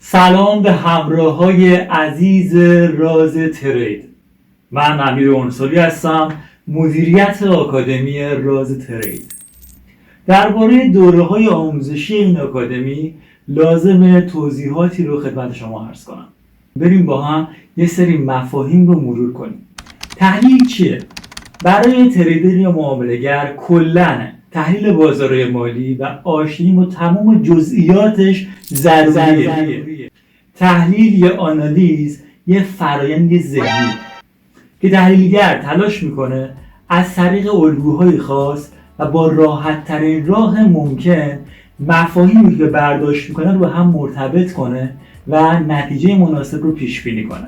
سلام به همراه‌های عزیز راز ترید. من امیر انصاری هستم، مدیریت آکادمی راز ترید. درباره دوره‌های آموزشی این آکادمی لازمه توضیحاتی رو خدمت شما عرض کنم. بریم با هم یه سری مفاهیم رو مرور کنیم. تحلیل چیه؟ برای تریدر یا معامله‌گر کلاً تحلیل بازارهای مالی و آشنایی با تمام جزئیاتش ضروریه. تحلیل یا آنالیز یه فرآیند ذهنی که تحلیلگر تلاش میکنه از طریق الگوهای خاص و با راحت ترین راه ممکن مفاهیمی که برداشت میکنه رو به هم مرتبط کنه و نتیجه مناسب رو پیش بینی کنه.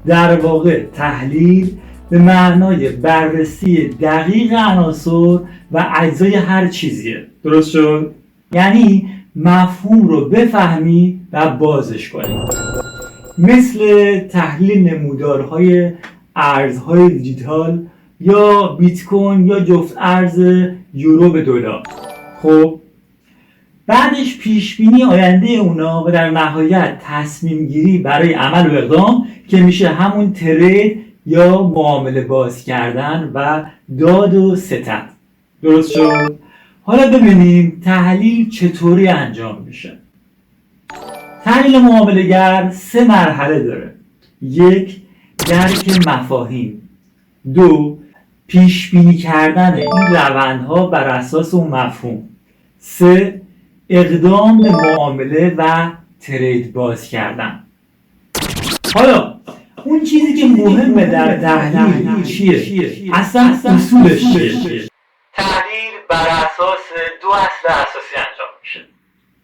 در واقع تحلیل به معنای بررسی دقیق عناصر و اجزای هر چیزیه. درست شد؟ یعنی مفهوم رو بفهمی و بازش کنی. مثل تحلیل نمودارهای ارزهای دیجیتال یا بیت کوین یا جفت ارز یورو به دلار. خب بعدش پیش بینی آینده اونا و در نهایت تصمیم گیری برای عمل و اقدام که میشه همون ترید یا معامله باز کردن و داد و ستد. درست شد؟ حالا ببینیم تحلیل چطوری انجام میشه. تحلیل معامله‌گر 3 مرحله داره. 1. درک مفاهیم. 2. پیش بینی کردن این روندها بر اساس اون مفهوم. 3. اقدام به معامله و ترید باز کردن. حالا اون چیزی که مهمه در تحلیل چیه؟ اصلا اصولش چیه؟ تحلیل بر اساس 2 اصل اساسی انجام میشه.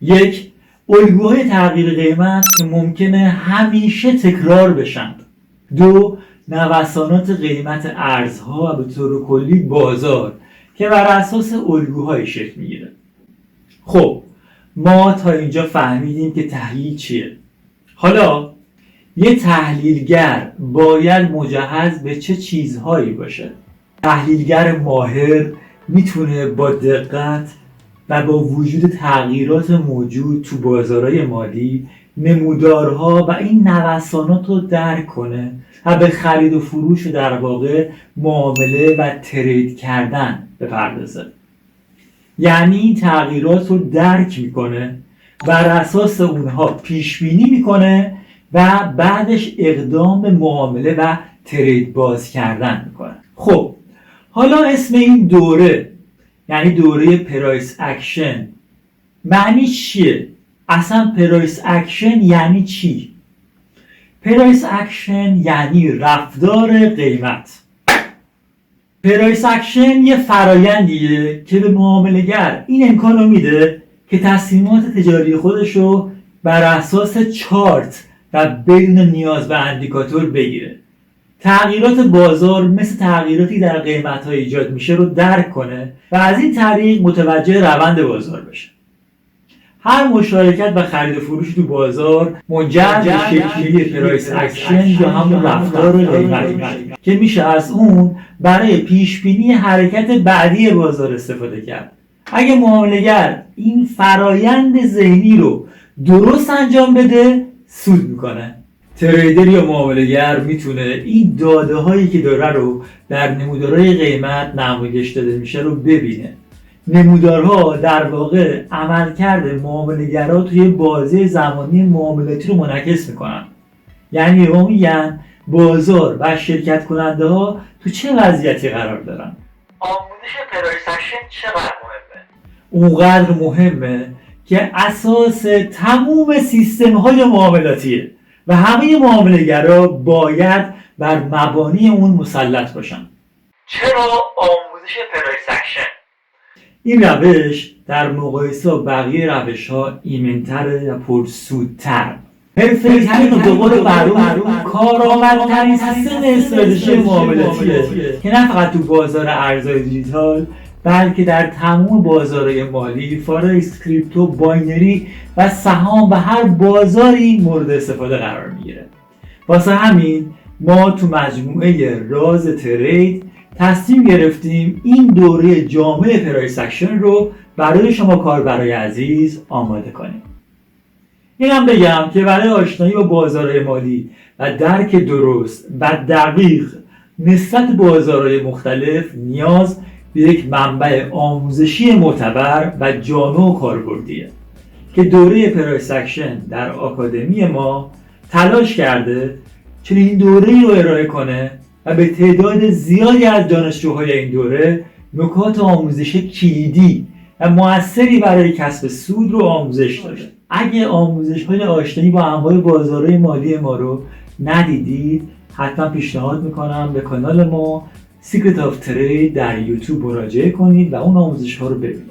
1. الگوهای تغییر قیمت که ممکنه همیشه تکرار بشن. 2. نوسانات قیمت ارزها و به طور کلی بازار که بر اساس الگوهای شکل میگیره. خب ما تا اینجا فهمیدیم که تحلیل چیه. حالا یه تحلیلگر باید مجهز به چه چیزهایی باشه؟ تحلیلگر ماهر میتونه با دقت و با وجود تغییرات موجود تو بازارهای مالی نمودارها و این نوسانات رو درک کنه و به خرید و فروش در واقع معامله و ترید کردن بپردازه. یعنی این تغییرات رو درک میکنه، بر اساس اونها پیش بینی میکنه و بعدش اقدام به معامله و ترید باز کردن میکنه. خب حالا اسم این دوره یعنی دوره پرایس اکشن معنی چیه؟ اصلا پرایس اکشن یعنی چی؟ پرایس اکشن یعنی رفتار قیمت. پرایس اکشن یه فرایندیه که به معامله‌گر این امکان رو میده که تصمیمات تجاری خودش رو بر اساس چارت و بدون نیاز به اندیکاتور بگیره. تغییرات بازار مثل تغییراتی در قیمت‌ها ایجاد میشه رو درک کنه و از این طریق متوجه روند بازار بشه. هر مشارکت و خرید و فروش تو بازار منجر به شکل‌گیری پرایس اکشن یا همون رفتار قیمت میشه که میشه از اون برای پیش بینی حرکت بعدی بازار استفاده کرد. اگه معامله‌گر این فرایند ذهنی رو درست انجام بده سود میکنه. تریدر یا معامله‌گر میتونه این داده هایی که داره رو در نمودارهای قیمت نمایش داده میشه رو ببینه. نمودارها در واقع عملکرد معامله‌گرا توی بازه زمانی معاملاتی رو منعکس میکنن. یعنی میگن بازار و شرکت کننده ها تو چه وضعیتی قرار دارن. آموزش پرایس اکشن چقدر مهمه؟ اونقدر مهمه که اساس تمام سیستم های معاملاتیه و همه معامله‌گرا باید بر مبانی اون مسلط باشن. چرا آموزش پرایس اکشن؟ این روش در مقایسه با بقیه روش‌ها ایمن‌تره و پرسودتر. حرفه‌ای‌ترین و به قول معروف کارآمدترین سیستم استراتژی معاملاتیه که نه فقط تو بازار ارزهای دیجیتال بلکه در تمام بازارهای مالی، فارکس، کریپتو، باینری و سهام و هر بازاری مورد استفاده قرار میگیره. واسه همین ما تو مجموعه راز ترید تصمیم گرفتیم این دوره جامع پرایس اکشن رو برای شما کاربرای عزیز آماده کنیم. اینم بگم که برای آشنایی با بازارهای مالی و درک درست و دقیق نسبت بازارهای مختلف نیاز به یک منبع آموزشی معتبر و جامع و کاربردیه که دوره پرایس اکشن در آکادمی ما تلاش کرده چنین دوره‌ای رو ارائه کنه و به تعداد زیادی از دانشجوهای این دوره نکات آموزش کلیدی و موثری برای کسب سود رو آموزش داده. اگه آموزش‌های آشنایی با انواع بازارهای مالی ما رو ندیدید، حتما پیشنهاد میکنم به کانال ما Secret of Trade در یوتیوب مراجعه کنید و اون آموزش‌ها رو ببینید.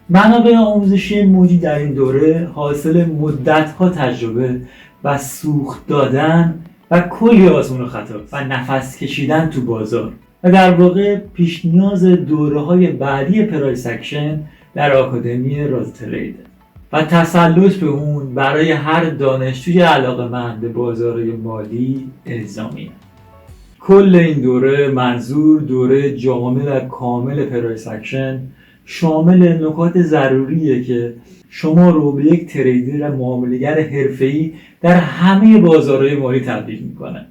منابع آموزشی موجود در این دوره حاصل مدت‌ها تجربه و سوخت دادن و کلی آزمون و خطا و نفس کشیدن تو بازار و در واقع پیش نیاز دوره‌های بعدی پرایس اکشن در آکادمی راز ترید و تسلط به اون برای هر دانشجوی علاقه‌مند به بازارهای مالی الزامیه. کل این دوره منظور دوره جامع و کامل پرایس اکشن شامل نکات ضروریه که شما رو به یک تریدر و معامله‌گر حرفه‌ای در همه بازارهای مالی تبدیل میکنه.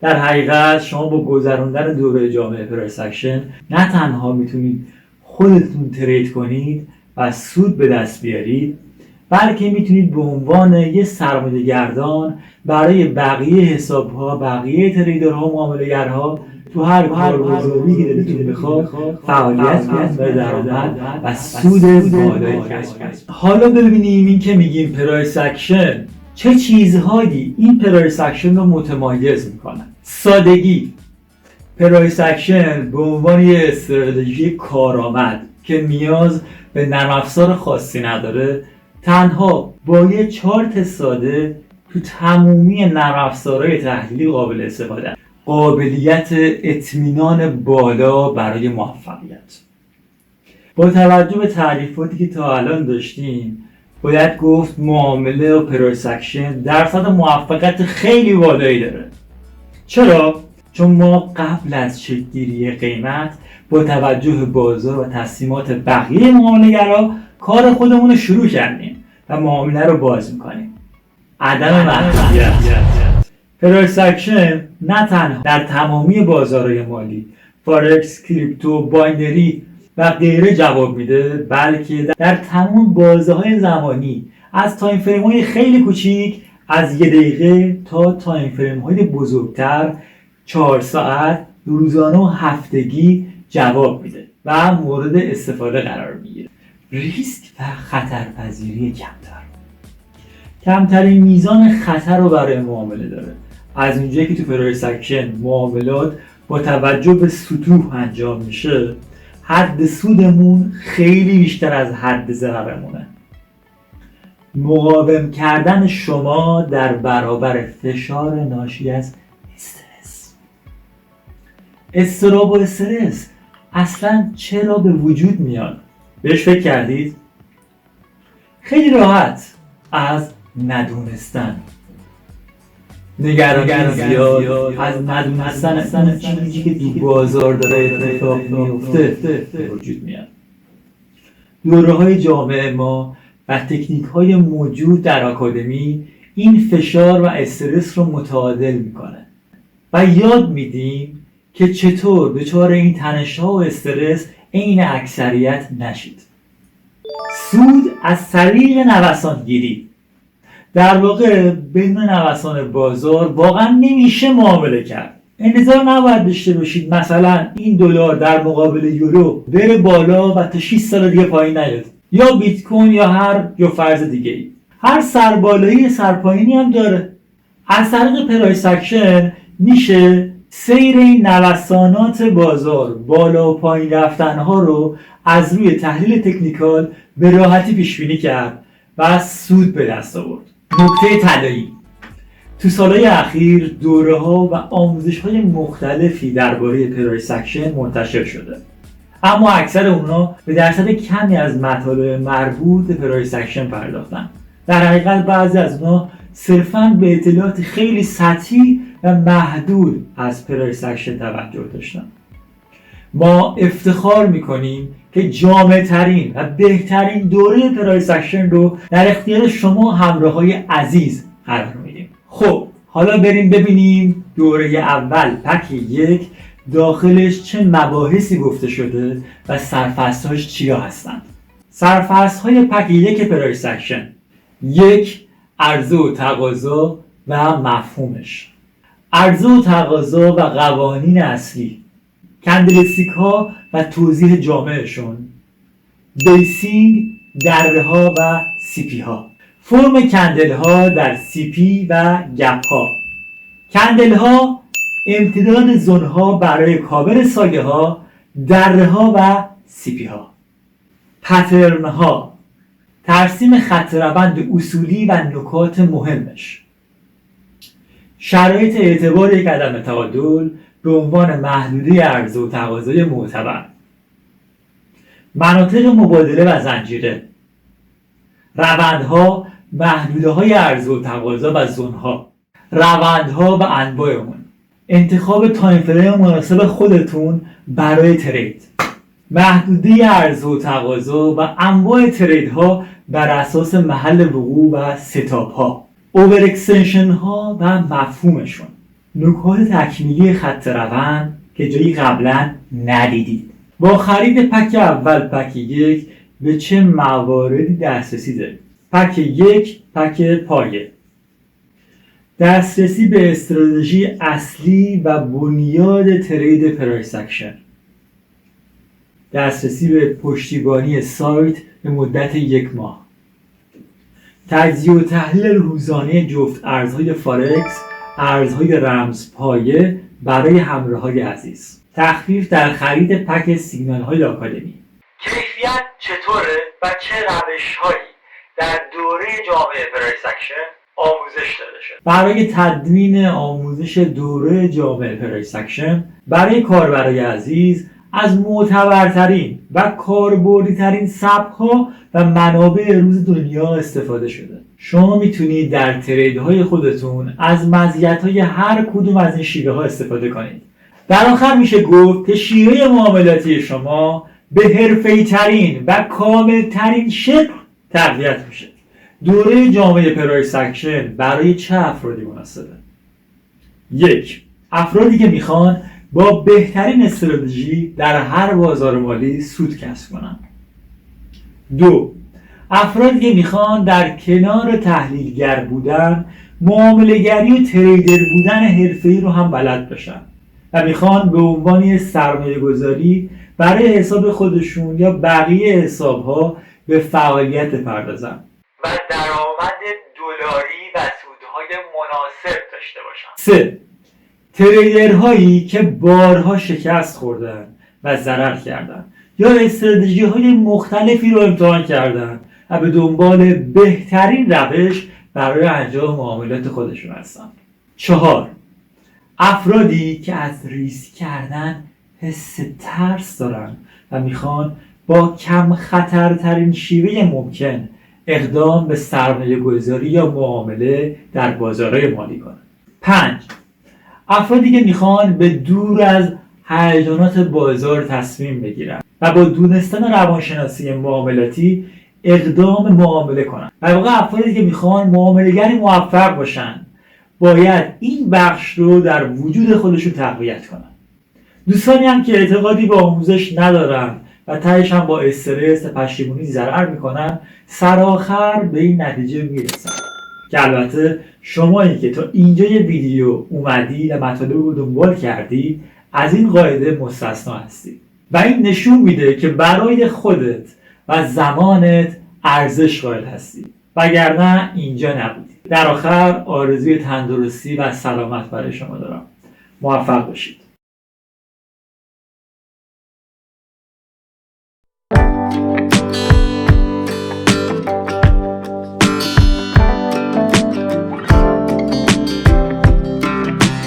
در حقیقت شما با گذراندن دوره جامع پرایس اکشن نه تنها میتونید خودتون ترید کنید و سود به دست بیارید، بلکه میتونید به عنوان یه سرمایه‌گردان برای بقیه حساب‌ها، بقیه تریدرها و معامله‌گرها تو هر کارگزاری که دلتون بخواد فعالیت کنید و درآمد و سود بالایی کسب کنید. حالا ببینیم این که میگیم پرایس اکشن چه چیزهایی این پرایس اکشن رو متمایز میکنه. سادگی. پرایس اکشن به عنوان یه استراتژی کارآمد که نیاز به نرم افزار خاصی نداره، تنها با یه چارت ساده تو تمامی نرم افزارهای تحلیلی قابل استفاده. قابلیت اطمینان بالا برای موفقیت. با توجه به تعریفاتی که تا الان داشتیم باید گفت معامله و پرایس اکشن درصد موفقیت خیلی بالایی داره. چرا؟ چون ما قبل از شکل‌گیری قیمت با توجه به بازار و تصمیمات بقیه معامله‌گرا کار خودمون رو شروع کردیم و معامله رو باز میکنیم. عدم محدودیت. پرایس اکشن نه تنها در تمامی بازارهای مالی، فارکس، کریپتو، باینری و غیره جواب میده، بلکه در تمام بازه‌های زمانی از تایم فریم‌های خیلی کوچیک از 1 دقیقه تا تایم فریم‌های بزرگتر 4 ساعت، روزانه و هفتگی جواب میده و مورد استفاده قرار میگیره. ریسک و خطرپذیری کمترین میزان خطر رو برای معامله داره. از اونجایی که تو پرایس اکشن معاملات با توجه به سطوح انجام میشه، حد سودمون خیلی بیشتر از حد ضررمونه. مقاوم کردن شما در برابر فشار ناشی از استرس. اضطراب و استرس اصلا چرا به وجود میاد؟ بهش فکر کردید؟ خیلی راحت از ندونستن. نگرانی زیاد از ندونستن چیزی که تو بازار داره اتفاق میفته به وجود میاد. دوره‌های جامع ما و تکنیک‌های موجود در آکادمی این فشار و استرس رو متعادل میکنه و یاد میدیم که چطور دچار این تنش‌ها و استرس عین اکثریت نشید. سود از طریق نوسانگیری. در واقع بدون نوسان بازار واقعا نمیشه معامله کرد. انتظار نباید داشته باشید مثلا این دلار در مقابل یورو بره بالا و تا 6 سال دیگه پایین نیاد، یا بیت کوین یا فرض دیگه ای. هر سربالایی سرپایینی هم داره. از طریق پرایس اکشن میشه سیر این نوسانات بازار، بالا و پایین رفتن ها رو از روی تحلیل تکنیکال به راحتی پیش بینی کرد و سود به دست آورد. نکته طلایی: تو سالهای اخیر دوره ها و آموزش های مختلفی درباره پرایس اکشن منتشر شده، اما اکثر اونها به درصد کمی از مطالب مربوط به پرایس اکشن پرداختن. در حقیقت بعضی از اونها صرفاً به اطلاعات خیلی سطحی و محدود از پرایس اکشن توجه داشتن. ما افتخار میکنیم که جامع‌ترین و بهترین دوره پرایس اکشن رو در اختیار شما همراه‌های عزیز قرار میدیم. خب حالا بریم ببینیم دوره اول پک 1 داخلش چه مباحثی گفته شده و سرفصل‌هاش چیا هستند. سرفصل‌های پک 1 پرایس اکشن: 1. عرضه و تقاضا و مفهومش. عرضه و تقاضا و قوانین اصلی، کندلستیک ها و توضیح جامعشون، بیسینگ، دره ها و سی پی ها. فرم کندل ها در سی پی و گپ ها. کندل ها امتداد زون ها برای کاور سایه ها، دره ها و سی پی ها. پترن ها، ترسیم خط روند اصولی و نکات مهمش. شرایط اعتبار یک عدم تعادل به عنوان محدوده عرضه و تقاضای معتبر. مناطق مبادله و زنجیره. روندها، محدوده های عرضه و تقاضا و زونها. روندها و انواع اون. انتخاب تایم فریم مناسب خودتون برای ترید. محدوده عرضه و تقاضا و انواع تریدها بر اساس محل وقوع و ستاپ ها. اوور اکستنشن ها و مفهومشون. نکات تکمیلی خط روند که جایی قبلا ندیدید. با خرید پک اول پک 1 به چه مواردی دسترسی دارید؟ پک 1 پک پایه. دسترسی به استراتژی اصلی و بنیاد ترید پرایس اکشن. دسترسی به پشتیبانی سایت به مدت 1 ماه. تجزیه و تحلیل روزانه جفت ارزهای فارکس، ارزهای رمز پایه برای همراه‌های عزیز. تخفیف در خرید پک سیگنال های آکادمی. کیفیت چطوره و چه روش‌هایی در دوره جامعه پرایس اکشن آموزش داده شد؟ برای تدوین آموزش دوره جامعه پرایس اکشن برای کاربرای عزیز از معتبرترین و کاربردی‌ترین سبک‌ها و منابع روز دنیا استفاده شده. شما میتونید در تریدهای خودتون از مزیت‌های هر کدوم از این شیوه‌ها استفاده کنید. در آخر میشه گفت که شیوه معاملاتی شما به حرفه‌ای‌ترین و کامل‌ترین شکل تقویت میشه. دوره جامعه پرایس اکشن برای چه افرادی مناسبه؟ 1. افرادی که میخوان با بهترین استراتژی در هر بازار مالی سود کسب کنند. 2. افرادی که میخوان در کنار تحلیلگر بودن، معامله‌گری و تریدر بودن حرفه‌ای رو هم بلد باشن و میخوان به عنوان سرمایه‌گذاری برای حساب خودشون یا بقیه حسابها به فعالیت پردازن و درآمد دلاری و سودهای مناسب داشته باشن. 3. تریدرهایی که بارها شکست خوردن و ضرر کردن یا استراتژی های مختلفی رو امتحان کردن و به دنبال بهترین روش برای انجام معاملات خودشون هستن. 4. افرادی که از ریسک کردن حس ترس دارن و میخوان با کم خطرترین شیوه ممکن اقدام به سرمایه گذاری یا معامله در بازارهای مالی کنن. 5. افرادی که میخوان به دور از هیجانات بازار تصمیم بگیرن و با دونستن روانشناسی معاملاتی اقدام معامله کنن. در واقع افرادی که میخوان معامله‌گری موفق باشن باید این بخش رو در وجود خودشون تقویت کنن. دوستانی هم که اعتقادی به آموزش ندارن و تهش هم با استرس و پشیمونی ضرر میکنن سرآخر به این نتیجه میرسن که البته شمایی که تا اینجای ویدیو اومدی و مطالب رو دنبال کردی از این قاعده مستثنا هستی و این نشون میده که برای خودت و زمانت ارزش قائل هستی وگرنه اینجا نبودی. در آخر آرزوی تندرستی و سلامت برای شما دارم. موفق باشید.